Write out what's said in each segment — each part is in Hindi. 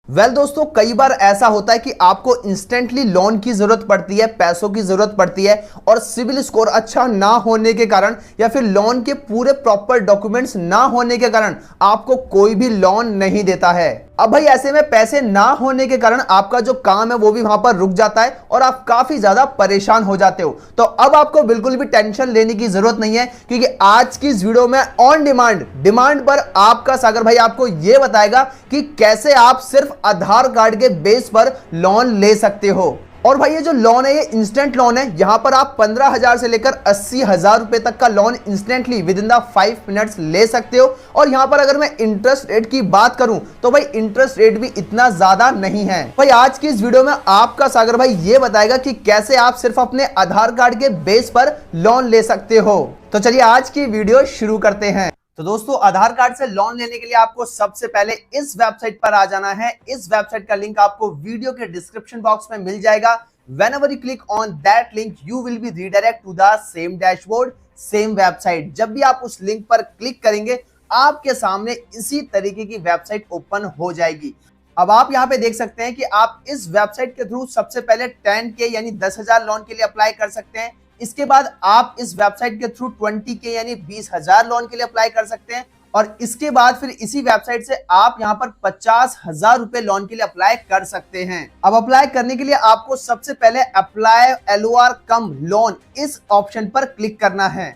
दोस्तों, कई बार ऐसा होता है कि आपको इंस्टेंटली लोन की जरूरत पड़ती है, पैसों की जरूरत पड़ती है और सिविल स्कोर अच्छा ना होने के कारण या फिर लोन के पूरे प्रॉपर डॉक्यूमेंट्स ना होने के कारण आपको कोई भी लोन नहीं देता है। अब भाई ऐसे में पैसे ना होने के कारण आपका जो काम है वो भी वहां पर रुक जाता है और आप काफी ज्यादा परेशान हो जाते हो। तो अब आपको बिल्कुल भी टेंशन लेने की जरूरत नहीं है, क्योंकि आज की इस वीडियो में ऑन डिमांड पर आपका सागर भाई आपको यह बताएगा कि कैसे आप सिर्फ आधार कार्ड के बेस पर लोन ले सकते हो। और भाई ये जो लोन है ये इंस्टेंट लोन है। यहां पर आप 15,000 से लेकर 80,000 रुपए तक का loan instantly with in the 5 minutes ले सकते हो। और यहां पर अगर मैं इंटरेस्ट रेट की बात करूं तो भाई इंटरेस्ट रेट भी इतना ज्यादा नहीं है। भाई आज की इस वीडियो में आपका सागर भाई ये बताएगा कि कैसे आप सिर्फ अपने आधार कार्ड के बेस पर लोन ले सकते हो। तो चलिए आज की वीडियो शुरू करते हैं। तो दोस्तों, आधार कार्ड से लोन लेने के लिए आपको सबसे पहले इस वेबसाइट पर आ जाना है। इस वेबसाइट का लिंक आपको वीडियो के डिस्क्रिप्शन बॉक्स में मिल जाएगा। Whenever you click on that link, you will be redirect to the same dashboard, same website। जब भी आप उस लिंक पर क्लिक करेंगे आपके सामने इसी तरीके की वेबसाइट ओपन हो जाएगी। अब आप यहाँ पे देख सकते हैं कि आप इस वेबसाइट के थ्रू सबसे पहले 10K यानी 10,000 लोन के लिए अप्लाई कर सकते हैं। इसके बाद आप इस वेबसाइट के थ्रू 20K यानी 20,000 लोन के लिए अप्लाई कर सकते हैं। और इसके बाद फिर इसी वेबसाइट से आप यहाँ पर 50,000 रुपए लोन के लिए अप्लाई कर सकते हैं। अब अप्लाई करने के लिए आपको सबसे पहले अप्लाई LOR कम लोन इस ऑप्शन पर क्लिक करना है।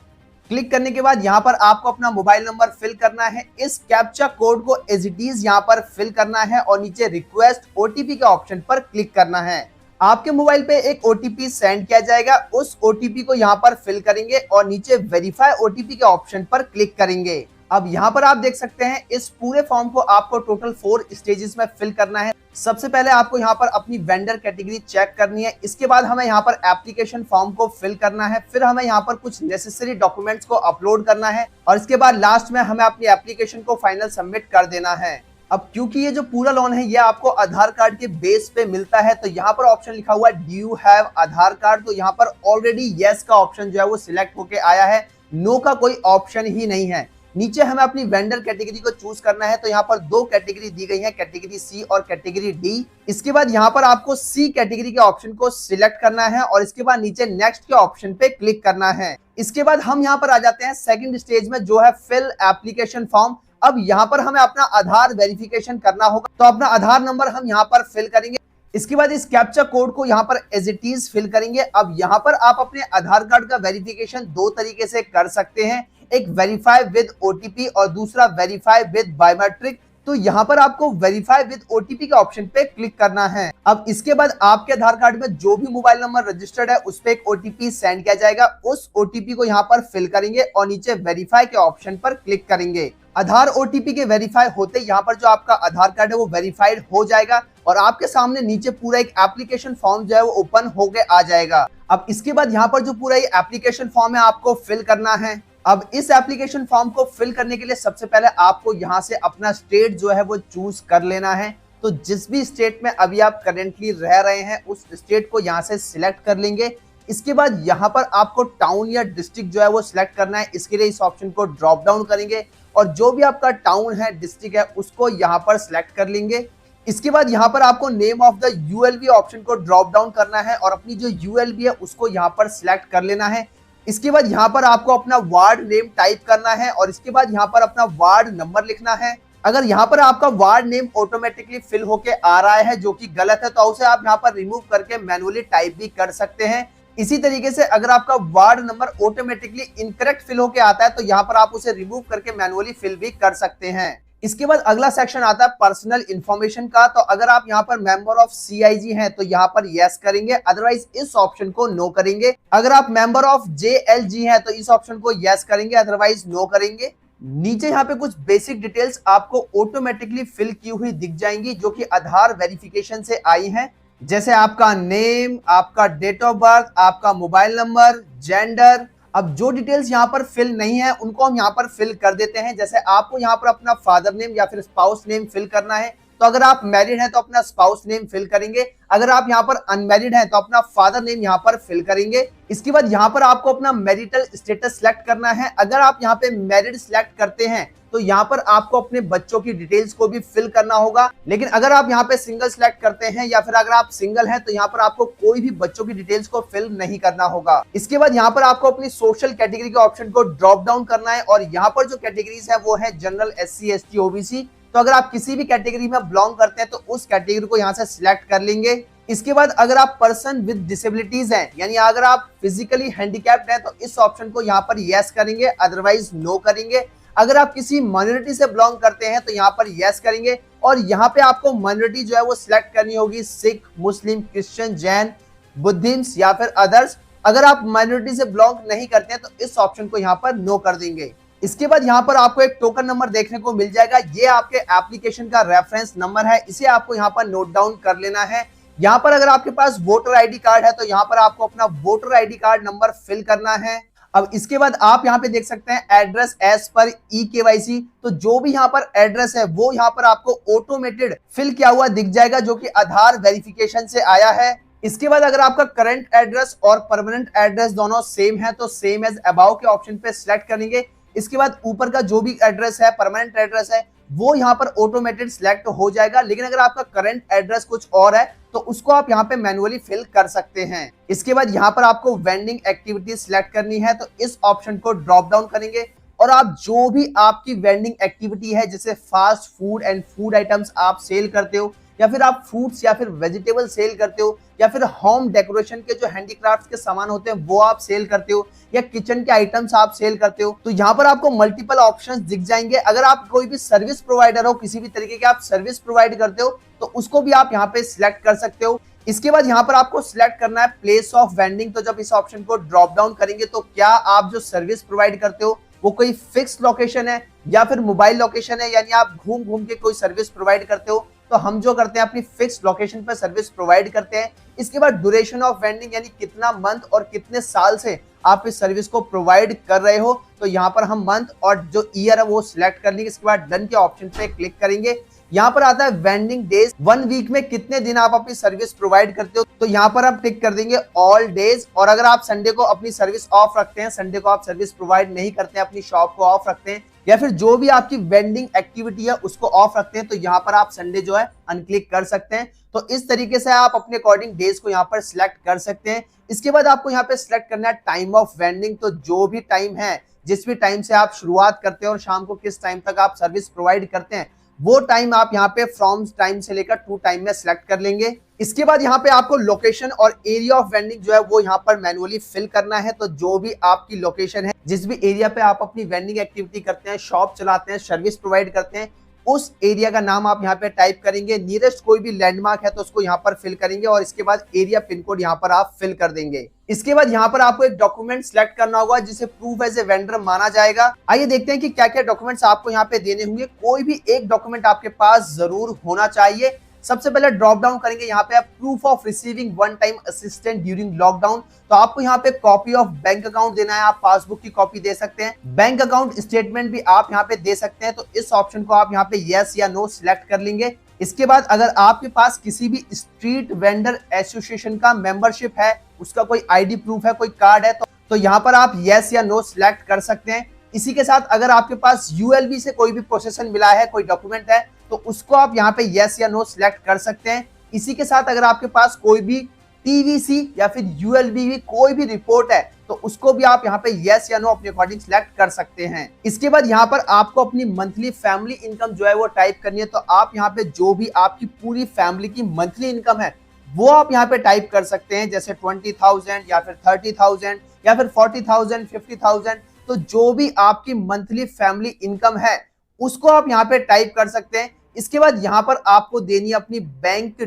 क्लिक करने के बाद यहाँ पर आपको अपना मोबाइल नंबर फिल करना है। इस कैप्चा कोड को एज इट इज यहाँ पर फिल करना है और नीचे रिक्वेस्ट OTP के ऑप्शन पर क्लिक करना है। आपके मोबाइल पे एक OTP सेंड किया जाएगा। उस OTP को यहाँ पर फिल करेंगे और नीचे वेरीफाई OTP के ऑप्शन पर क्लिक करेंगे। अब यहाँ पर आप देख सकते हैं इस पूरे फॉर्म को आपको टोटल 4 स्टेजेस में फिल करना है। सबसे पहले आपको यहाँ पर अपनी वेंडर कैटेगरी चेक करनी है। इसके बाद हमें यहाँ पर एप्लीकेशन फॉर्म को फिल करना है। फिर हमें यहाँ पर कुछ नेसेसरी डॉक्यूमेंट्स को अपलोड करना है और इसके बाद लास्ट में हमें अपनी एप्लीकेशन को फाइनल सबमिट कर देना है। अब क्योंकि ये जो पूरा लोन है ये आपको आधार कार्ड के बेस पे मिलता है, तो यहाँ पर ऑप्शन लिखा हुआ है do you have Aadhaar card. तो यहाँ पर ऑलरेडी यस का ऑप्शन जो है वो सिलेक्ट होके आया है, नो का कोई ऑप्शन ही नहीं है। नीचे हमें अपनी वेंडर कैटेगरी को चूज करना है। तो यहाँ पर 2 कैटेगरी दी गई है, कैटेगरी सी और कैटेगरी डी। इसके बाद यहाँ पर आपको सी कैटेगरी के ऑप्शन को सिलेक्ट करना है और इसके बाद नीचे नेक्स्ट के ऑप्शन पे क्लिक करना है। इसके बाद हम यहाँ पर आ जाते हैं सेकंड स्टेज में, जो है फिल एप्लीकेशन फॉर्म। अब यहाँ पर हमें अपना आधार वेरिफिकेशन करना होगा, तो अपना आधार नंबर हम यहाँ पर फिल करेंगे। इसके बाद इस कैप्चा कोड को यहाँ पर एज इट इज फिल करेंगे। अब यहाँ पर आप अपने आधार कार्ड का वेरिफिकेशन 2 तरीके से कर सकते हैं, एक वेरीफाई विद OTP और दूसरा वेरीफाई विद बायोमेट्रिक। तो यहाँ पर आपको वेरीफाई विद OTP के ऑप्शन पे क्लिक करना है। अब इसके बाद आपके आधार कार्ड में जो भी मोबाइल नंबर रजिस्टर्ड है उस पे एक OTP सेंड किया जाएगा। उस OTP को यहाँ पर फिल करेंगे और नीचे वेरीफाई के ऑप्शन पर क्लिक करेंगे। आधार OTP के वेरीफाई होते यहाँ पर जो आपका आधार कार्ड है वो वेरीफाइड हो जाएगा और आपके सामने नीचे पूरा एक एप्लीकेशन फॉर्म जो है वो ओपन होके आ जाएगा। अब इसके बाद यहाँ पर जो पूरा ये एप्लीकेशन फॉर्म है आपको फिल करना है। अब इस एप्लीकेशन फॉर्म को फिल करने के लिए सबसे पहले आपको यहाँ से अपना स्टेट जो है वो चूज कर लेना है। तो जिस भी स्टेट में अभी आप करेंटली रह रहे हैं उस स्टेट को यहाँ से सिलेक्ट कर लेंगे। इसके बाद यहाँ पर आपको टाउन या डिस्ट्रिक्ट जो है वो सिलेक्ट करना है। इसके लिए इस ऑप्शन को ड्रॉप डाउन करेंगे और जो भी आपका टाउन है, डिस्ट्रिक्ट है, उसको यहाँ पर सिलेक्ट कर लेंगे। इसके बाद यहाँ पर आपको name of the ULB option को ड्रॉप डाउन करना है और अपनी जो ULB है उसको यहाँ पर सिलेक्ट कर लेना है। इसके बाद यहाँ पर आपको अपना वार्ड नेम टाइप करना है और इसके बाद यहाँ पर अपना वार्ड नंबर लिखना है। अगर यहाँ पर आपका वार्ड नेम ऑटोमेटिकली फिल होके आ रहा है जो कि गलत है, तो उसे आप यहाँ पर रिमूव करके मैनुअली टाइप भी कर सकते हैं। इसी तरीके से अगर आपका ward number automatically incorrect fill होके आता है तो यहाँ पर आप उसे रिमूव करके मैनुअली फिल भी कर सकते हैं। इसके बाद अगला सेक्शन आता है पर्सनल इंफॉर्मेशन का। तो अगर आप यहाँ पर मेंबर ऑफ CIG हैं तो यहाँ पर यस करेंगे, अदरवाइज इस ऑप्शन को नो करेंगे। अगर आप मेंबर ऑफ JLG हैं तो इस ऑप्शन को यस करेंगे, अदरवाइज नो करेंगे। नीचे यहाँ पे कुछ बेसिक डिटेल्स आपको ऑटोमेटिकली फिल की हुई दिख जाएंगी जो कि आधार वेरिफिकेशन से आई हैं, जैसे आपका नेम, आपका डेट ऑफ बर्थ, आपका मोबाइल नंबर, जेंडर। अब जो डिटेल्स यहाँ पर फिल नहीं है उनको हम यहाँ पर फिल कर देते हैं। जैसे आपको यहाँ पर अपना फादर नेम या फिर स्पाउस नेम फिल करना है तो अगर आप मैरिड हैं तो अपना स्पाउस नेम फिल करेंगे, अगर आप यहाँ पर अनमैरिड हैं तो अपना फादर नेम यहाँ पर फिल करेंगे। इसके बाद यहाँ पर आपको अपना मैरिटल स्टेटस सिलेक्ट करना है। अगर आप यहाँ पे मैरिड सिलेक्ट करते हैं तो यहाँ पर आपको अपने बच्चों की डिटेल्स को भी फिल करना होगा। लेकिन अगर आप यहाँ पे सिंगल सिलेक्ट करते हैं या फिर अगर आप सिंगल हैं तो यहाँ पर आपको कोई भी बच्चों की डिटेल्स को फिल नहीं करना होगा। इसके बाद यहाँ पर आपको अपनी सोशल कैटेगरी के ऑप्शन को ड्रॉप डाउन करना है और यहाँ पर जो कैटेगरीज है वो है जनरल, SC, ST, OBC। तो अगर आप किसी भी कैटेगरी में बिलोंग करते हैं तो उस कैटेगरी को यहाँ से सिलेक्ट कर लेंगे। इसके बाद अगर आप पर्सन विद डिसेबिलिटीज हैं, यानी अगर आप फिजिकली हैंडीकैप्ड हैं तो इस ऑप्शन को यहाँ पर यस करेंगे, अदरवाइज नो करेंगे। अगर आप किसी माइनॉरिटी से बिलोंग करते हैं तो यहाँ पर यस करेंगे और यहाँ पे आपको माइनॉरिटी जो है वो सिलेक्ट करनी होगी, सिख, मुस्लिम, क्रिश्चियन, जैन, बुद्धिस्ट या फिर अदर्स। अगर आप माइनॉरिटी से बिलोंग नहीं करते हैं तो इस ऑप्शन को यहाँ पर नो कर देंगे। इसके बाद यहाँ पर आपको एक टोकन नंबर देखने को मिल जाएगा, ये आपके एप्लीकेशन का रेफरेंस नंबर है, इसे आपको यहाँ पर नोट डाउन कर लेना है। यहाँ पर अगर आपके पास वोटर आईडी कार्ड है तो यहाँ पर आपको अपना voter ID card number fill करना है। अब इसके बाद आप यहाँ पे देख सकते हैं एड्रेस एज पर eKYC, तो जो भी यहाँ पर एड्रेस है वो यहाँ पर आपको ऑटोमेटेड फिल किया हुआ दिख जाएगा जो कि आधार वेरिफिकेशन से आया है। इसके बाद अगर आपका करंट एड्रेस और परमानेंट एड्रेस दोनों सेम है तो सेम एज अबाउ के ऑप्शन पे सिलेक्ट करेंगे। इसके बाद ऊपर का जो भी एड्रेस है, परमानेंट एड्रेस है, वो यहाँ पर ऑटोमेटेड सिलेक्ट हो जाएगा। लेकिन अगर आपका करंट एड्रेस कुछ और है तो उसको आप यहाँ पे मैन्युअली फिल कर सकते हैं। इसके बाद यहाँ पर आपको वेंडिंग एक्टिविटी सिलेक्ट करनी है तो इस ऑप्शन को ड्रॉप डाउन करेंगे और आप जो भी आपकी वेंडिंग एक्टिविटी है, जैसे fast food and food items आप सेल करते हो या फिर आप फ्रूट्स या फिर वेजिटेबल सेल करते हो या फिर होम डेकोरेशन के जो हैंडीक्राफ्ट के सामान होते हैं वो आप सेल करते हो या किचन के आइटम्स आप सेल करते हो, तो यहाँ पर आपको मल्टीपल ऑप्शंस दिख जाएंगे। अगर आप कोई भी सर्विस प्रोवाइडर हो, किसी भी तरीके के आप सर्विस प्रोवाइड करते हो तो उसको भी आप यहाँ पे सिलेक्ट कर सकते हो। इसके बाद यहाँ पर आपको सिलेक्ट करना है प्लेस ऑफ वेंडिंग। तो जब इस ऑप्शन को ड्रॉप डाउन करेंगे तो क्या आप जो सर्विस प्रोवाइड करते हो वो कोई फिक्स लोकेशन है या फिर मोबाइल लोकेशन है, यानी आप घूम घूम के कोई सर्विस प्रोवाइड करते हो, तो हम जो करते हैं अपनी फिक्स लोकेशन पर सर्विस प्रोवाइड करते हैं। इसके बाद ड्यूरेशन ऑफ वेंडिंग, यानी कितना मंथ और कितने साल से आप इस सर्विस को प्रोवाइड कर रहे हो, तो यहाँ पर हम मंथ और जो ईयर है वो सिलेक्ट कर लेंगे। इसके बाद डन के ऑप्शन पे क्लिक करेंगे। यहाँ पर आता है वेंडिंग डेज, 1 वीक में कितने दिन आप अपनी सर्विस प्रोवाइड करते हो, तो यहाँ पर आप टिक कर देंगे ऑल डेज। और अगर आप संडे को अपनी सर्विस ऑफ रखते हैं, संडे को आप सर्विस प्रोवाइड नहीं करते हैं, अपनी शॉप को ऑफ रखते हैं या फिर जो भी आपकी वेंडिंग एक्टिविटी है उसको ऑफ रखते हैं, तो यहाँ पर आप संडे जो है अनक्लिक कर सकते हैं। तो इस तरीके से आप अपने अकॉर्डिंग डेज को यहाँ पर सिलेक्ट कर सकते हैं। इसके बाद आपको यहाँ पे सिलेक्ट करना है टाइम ऑफ वेंडिंग। तो जो भी टाइम है, जिस भी टाइम से आप शुरुआत करते हैं और शाम को किस टाइम तक आप सर्विस प्रोवाइड करते हैं, वो टाइम आप यहाँ पे फ्रॉम टाइम से लेकर टू टाइम में सिलेक्ट कर लेंगे। इसके बाद यहाँ पे आपको लोकेशन और एरिया ऑफ वेंडिंग जो है वो यहाँ पर मैन्युअली फिल करना है। तो जो भी आपकी लोकेशन है, जिस भी एरिया पे आप अपनी वेंडिंग एक्टिविटी करते हैं, शॉप चलाते हैं, सर्विस प्रोवाइड करते हैं, उस एरिया का नाम आप यहाँ पे टाइप करेंगे। नियरेस्ट कोई भी लैंडमार्क है तो उसको यहाँ पर फिल करेंगे और इसके बाद एरिया पिन कोड यहाँ पर आप फिल कर देंगे। इसके बाद यहाँ पर आपको एक डॉक्यूमेंट सिलेक्ट करना होगा जिसे प्रूफ एज ए वेंडर माना जाएगा। आइए देखते हैं कि क्या क्या डॉक्यूमेंट्स आपको यहाँ पे देने होंगे। कोई भी एक डॉक्यूमेंट आपके पास जरूर होना चाहिए। सबसे पहले ड्रॉप डाउन करेंगे, यहाँ पे आप proof of receiving one time assistant during lockdown, तो आपको यहाँ पे कॉपी ऑफ बैंक अकाउंट देना है। आप पासबुक की कॉपी दे सकते हैं, बैंक अकाउंट स्टेटमेंट भी आप यहाँ पे दे सकते हैं। तो इस ऑप्शन को आप यहाँ पे यस या नो सिलेक्ट कर लेंगे। इसके बाद अगर आपके पास किसी भी स्ट्रीट वेंडर एसोसिएशन का मेंबरशिप है, उसका कोई आईडी प्रूफ है, कोई कार्ड है, तो यहाँ पर आप यस या नो सिलेक्ट कर सकते हैं। इसी के साथ अगर आपके पास यूएलबी से कोई भी प्रोसेसन मिला है, कोई डॉक्यूमेंट है, तो उसको आप यहाँ पे यस या नो सिलेक्ट कर सकते हैं। इसी के साथ अगर आपके पास कोई भी टीवीसी या फिर यूएलबी की कोई भी रिपोर्ट है तो उसको भी आप यहाँ पे यस या नो अपने अकॉर्डिंग सिलेक्ट कर सकते हैं। इसके बाद यहाँ पर आपको अपनी मंथली फैमिली इनकम जो है वो टाइप करनी है। तो आप यहाँ पे जो भी आपकी पूरी फैमिली की मंथली इनकम है वो आप यहाँ पे टाइप कर सकते हैं, जैसे 20,000 या फिर 30,000 या फिर 40,000, 50,000। तो जो भी आपकी मंथली फैमिली इनकम है उसको आप यहाँ पे टाइप कर सकते हैं। इसके बाद यहाँ पर आपको देनी है अपनी बैंक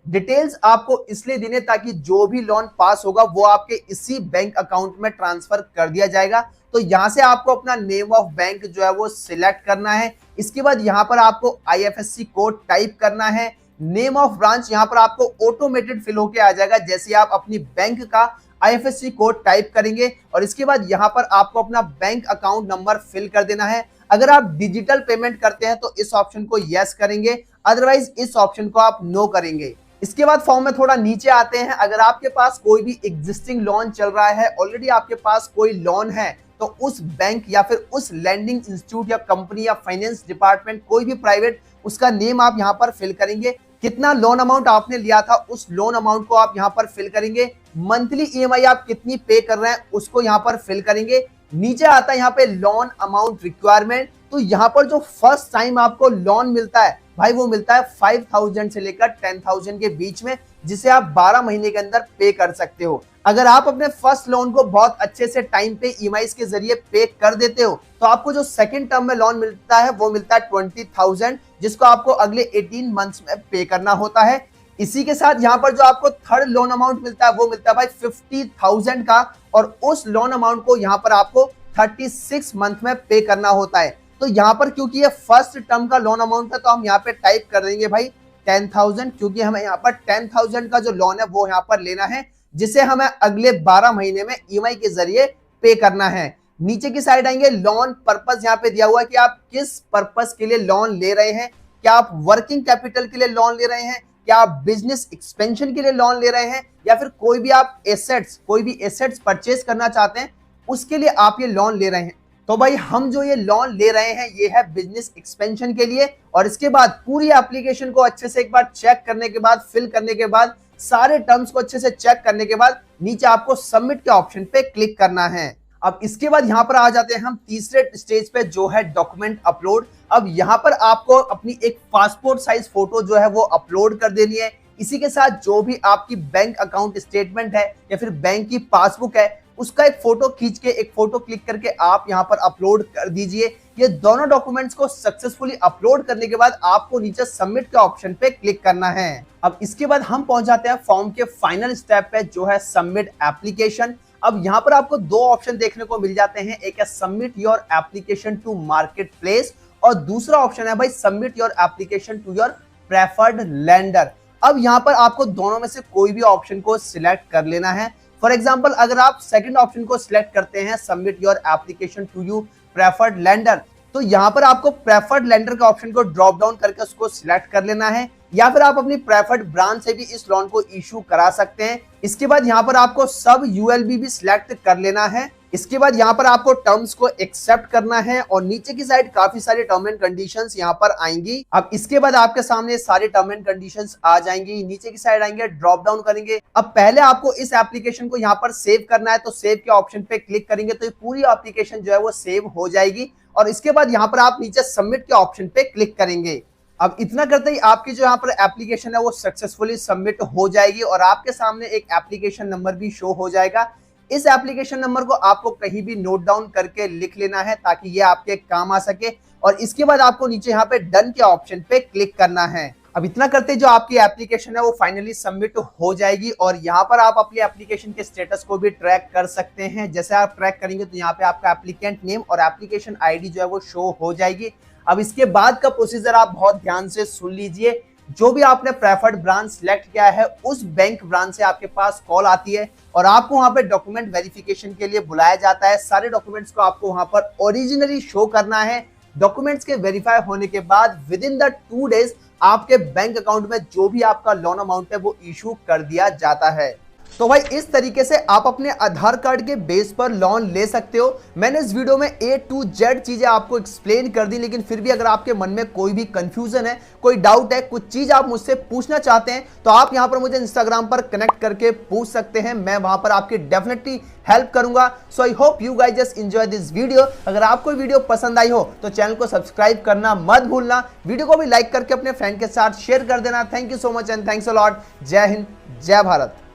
डिटेल्स आपको इसलिए देने ताकि जो भी लोन पास होगा वो आपके इसी बैंक अकाउंट में ट्रांसफर कर दिया जाएगा। तो यहाँ से आपको अपना नेम ऑफ बैंक जो है वो सिलेक्ट करना है। इसके बाद यहाँ पर आपको IFSC कोड टाइप करना है। नेम ऑफ ब्रांच यहाँ पर आपको ऑटोमेटेड फिल होके आ जाएगा जैसे आप अपनी बैंक का IFSC कोड टाइप करेंगे। और इसके बाद यहाँ पर आपको अपना बैंक अकाउंट नंबर फिल कर देना है। अगर आप डिजिटल पेमेंट करते हैं तो इस ऑप्शन को यस करेंगे, अदरवाइज इस ऑप्शन को आप नो करेंगे। इसके बाद फॉर्म में थोड़ा नीचे आते हैं। अगर आपके पास कोई भी एग्जिस्टिंग लोन चल रहा है, ऑलरेडी आपके पास कोई लोन है, तो उस बैंक या फिर उस लैंडिंग इंस्टीट्यूट या कंपनी या फाइनेंस डिपार्टमेंट कोई भी प्राइवेट, उसका नेम आप यहाँ पर फिल करेंगे। कितना लोन अमाउंट आपने लिया था उस लोन अमाउंट को आप यहाँ पर फिल करेंगे। मंथली ईएमआई आप कितनी पे कर रहे हैं उसको यहाँ पर फिल करेंगे। नीचे आता है यहाँ पे लोन अमाउंट रिक्वायरमेंट। तो यहाँ पर जो फर्स्ट टाइम आपको लोन मिलता है भाई, वो मिलता है 5,000 से लेकर 10,000 के बीच में, जिसे आप 12 महीने के अंदर पे कर सकते हो। अगर आप अपने फर्स्ट लोन को बहुत अच्छे से टाइम पे ईएमआई के जरिए पे कर देते हो, तो आपको जो सेकंड टर्म में लोन मिलता है वो मिलता है 20,000, जिसको आपको अगले 18 मंथ्स में पे करना होता है। इसी के साथ यहाँ पर जो आपको थर्ड लोन अमाउंट मिलता है वो मिलता है भाई 50,000 का, और उस लोन अमाउंट को यहाँ पर आपको 36 मंथ में पे करना होता है। तो यहाँ पर क्योंकि ये फर्स्ट टर्म का लोन अमाउंट है, तो हम यहाँ पे टाइप कर देंगे भाई 10,000, क्योंकि हमें यहाँ पर 10,000 का जो लोन है वो यहाँ पर लेना है, जिसे हमें अगले 12 महीने में ईएमआई के जरिए पे करना है। नीचे की साइड आएंगे, लोन पर्पस यहाँ पे दिया हुआ है कि आप किस पर्पस के लिए लोन ले रहे हैं। क्या आप वर्किंग कैपिटल के लिए लोन ले रहे हैं, क्या आप बिजनेस एक्सपेंशन के लिए लोन ले रहे हैं, या फिर कोई भी एसेट्स परचेज करना चाहते हैं उसके लिए आप ये लोन ले रहे हैं। तो भाई हम जो ये लोन ले रहे हैं ये है बिजनेस एक्सपेंशन के लिए। और इसके बाद पूरी एप्लीकेशन को अच्छे से एक बार चेक करने के बाद, फिल करने के बाद, सारे टर्म्स को अच्छे से चेक करने के बाद नीचे आपको सबमिट के ऑप्शन पे क्लिक करना है। अब इसके बाद यहाँ पर आ जाते हैं हम तीसरे स्टेज पे, जो है डॉक्यूमेंट अपलोड। अब यहाँ पर आपको अपनी एक पासपोर्ट साइज फोटो जो है वो अपलोड कर देनी है। इसी के साथ जो भी आपकी बैंक अकाउंट स्टेटमेंट है या फिर बैंक की पासबुक है, उसका एक फोटो खींच के, एक फोटो क्लिक करके आप यहाँ पर अपलोड कर दीजिए। ये दोनों डॉक्यूमेंट्स को सक्सेसफुली अपलोड करने के बाद आपको नीचे सबमिट के ऑप्शन पे क्लिक करना है। अब इसके बाद हम पहुंच जाते हैं फॉर्म के फाइनल स्टेप पे, जो है सबमिट एप्लीकेशन। अब यहाँ पर आपको दो ऑप्शन देखने को मिल जाते हैं, एक है submit your application to market place, और दूसरा ऑप्शन है भाई submit your application to your preferred lender. अब यहाँ पर आपको दोनों में से कोई भी ऑप्शन को सिलेक्ट कर लेना है। फॉर एग्जाम्पल, अगर आप सेकंड ऑप्शन को सिलेक्ट करते हैं, submit your application to you preferred lender, तो यहाँ पर आपको प्रेफर्ड लेंडर के ऑप्शन को ड्रॉप डाउन करके उसको सिलेक्ट कर लेना है, या फिर आप अपनी प्रेफर्ड ब्रांच से भी इस लोन को इशू करा सकते हैं। इसके बाद यहाँ पर आपको सब यूएलबी भी सिलेक्ट कर लेना है। इसके बाद यहाँ पर आपको टर्म्स को एक्सेप्ट करना है, और नीचे की साइड काफी सारे टर्म एंड कंडीशंस यहाँ पर आएंगी। अब इसके बाद आपके सामने सारे टर्म एंड कंडीशंस आ जाएंगी। नीचे की साइड आएंगे, ड्रॉप डाउन करेंगे। अब पहले आपको इस एप्लीकेशन को यहाँ पर सेव करना है, तो सेव के ऑप्शन पे क्लिक करेंगे तो ये पूरी एप्लीकेशन जो है वो सेव हो जाएगी। और इसके बाद यहाँ पर आप नीचे सबमिट के ऑप्शन पे क्लिक करेंगे। अब इतना करते ही आपकी जो यहाँ पर एप्लीकेशन है वो सक्सेसफुली सबमिट हो जाएगी, और आपके सामने एक एप्लीकेशन नंबर भी शो हो जाएगा। इस एप्लीकेशन नंबर को आपको कहीं भी नोट डाउन करके लिख लेना है, ताकि ये आपके काम आ सके। और इसके बाद आपको नीचे यहाँ पे डन के ऑप्शन पे क्लिक करना है। अब इतना करते जो आपकी एप्लीकेशन है वो फाइनली सबमिट हो जाएगी, और यहाँ पर आप अपनी एप्लीकेशन के स्टेटस को भी ट्रैक कर सकते हैं। जैसे आप ट्रैक करेंगे तो यहाँ पे आपका एप्लीकेंट नेम और एप्लीकेशन आईडी जो है वो शो हो जाएगी। अब इसके बाद का प्रोसीजर आप बहुत ध्यान से सुन लीजिए। जो भी आपने प्रेफर्ड ब्रांच सिलेक्ट किया है, उस बैंक ब्रांच से आपके पास कॉल आती है, और आपको वहां पे डॉक्यूमेंट वेरिफिकेशन के लिए बुलाया जाता है। सारे डॉक्यूमेंट्स को आपको वहां पर ओरिजिनली शो करना है। डॉक्यूमेंट्स के वेरीफाई होने के बाद विद इन द 2 डेज आपके बैंक अकाउंट में जो भी आपका लोन अमाउंट है वो इशू कर दिया जाता है। तो भाई इस तरीके से आप अपने आधार कार्ड के बेस पर लोन ले सकते हो। मैंने इस वीडियो में A to Z चीजें आपको एक्सप्लेन कर दी, लेकिन फिर भी अगर आपके मन में कोई भी कंफ्यूजन है, कोई डाउट है, कुछ चीज आप मुझसे पूछना चाहते हैं, तो आप यहां पर मुझे इंस्टाग्राम पर कनेक्ट करके पूछ सकते हैं। मैं वहां पर आपकी डेफिनेटली हेल्प करूंगा। So I hope you guys just enjoy this video. अगर आपको वीडियो पसंद आई हो तो चैनल को सब्सक्राइब करना मत भूलना। वीडियो को भी लाइक करके अपने फ्रेंड के साथ शेयर कर देना। Thank you so much and thanks a lot. जय हिंद, जय भारत।